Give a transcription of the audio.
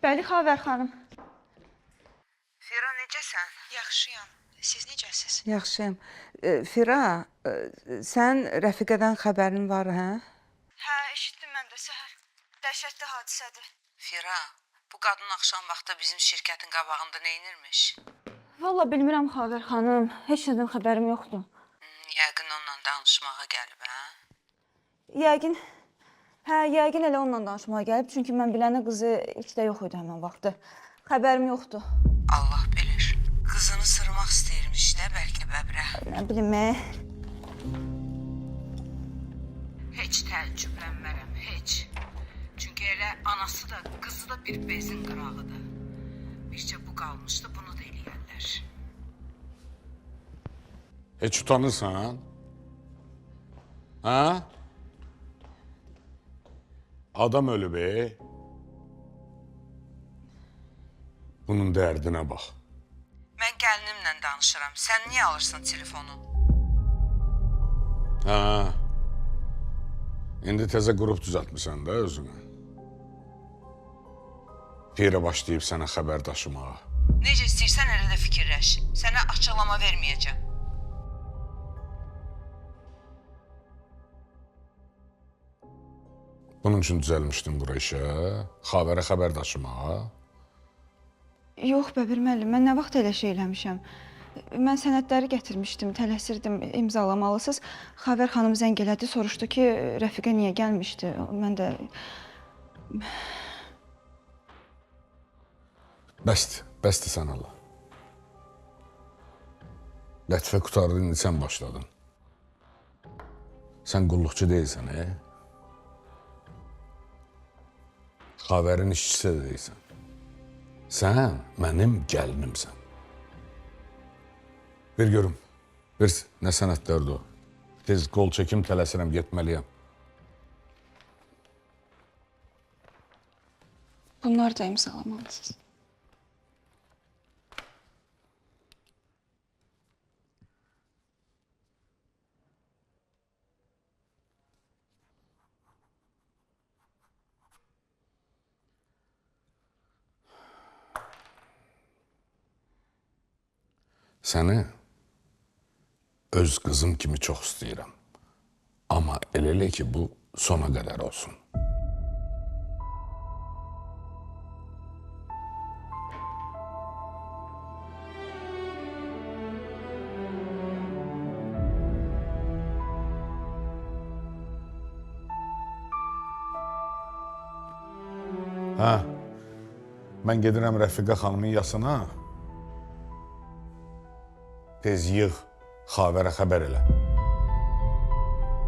Bəli, Xavər xanım. Fira, necəsən? Yaxşıyam. Siz necəsiz? Yaxşıyam. Fira, sən Rəfiqədən xəbərin var, hə? Hə, eşitdim mən də səhər. Dəhşətli hadisədir. Fira, bu qadın axşam vaxtı bizim şirkətin qabağında neynirmiş? Valla bilmirəm Xavər xanım. Heç nədən xəbərim yoxdur. Yəqin onunla danışmağa gəlib, hə? Yəqin elə onunla danışmağa gəlib. Çünki mən bilənə qızı ilkdə yox idi həmən vaxtı. Xəbərim yoxdur. Allah bilir. Qızını sırmaq istəyirmiş də bəlkə bəbrə. Nə bilim, Heç təəccüblənmərəm, heç. Çünki elə anası da, qızı da bir bezin qırağıdır. Bircə bu qalmışdı, bunu da eləyərlər. Heç utanırsan? Ha? Adam ölüb, Bunun dərdinə bax. Mən gəlinimlə danışıram. Sən niyə alırsan telefonu? Ha. İndi təzə qrup düzəltmisən də özünə. Firə başlayıb sənə xəbər daşımağa. Necə istəyirsən elə də fikirləş. Sənə açıqlama verməyəcəm. Bunun üçün düzəlmişdin bura işə, xavərə xəbər daşımağa. Yox, Bəbir müəllim, mən nə vaxt elə şey eləmişəm? Mən sənədləri gətirmişdim, tələsirdim, imzalamalısınız. Xavər xanım zəng elədi, soruşdu ki, Rəfiqə niyə gəlmişdi? Mən də... Bəsdir sən Allah. Lətifə qutardı, indi sən başladın. Sən qulluqçu deyilsən, Xavərin işçisi də deyilsən. Sən mənim gəlinimsən. Bir görüm, bir nə sənətlərdir o. Tez qol çəkim, tələsirəm, getməliyəm. Bunlar da imzalamalısınız. Səni öz qızım kimi çox istəyirəm. Amma elə ki, bu sona qədər olsun. Hə, mən gedirəm Rəfiqə xanımın yasına. Tez yığ, xavərə xəbər elə.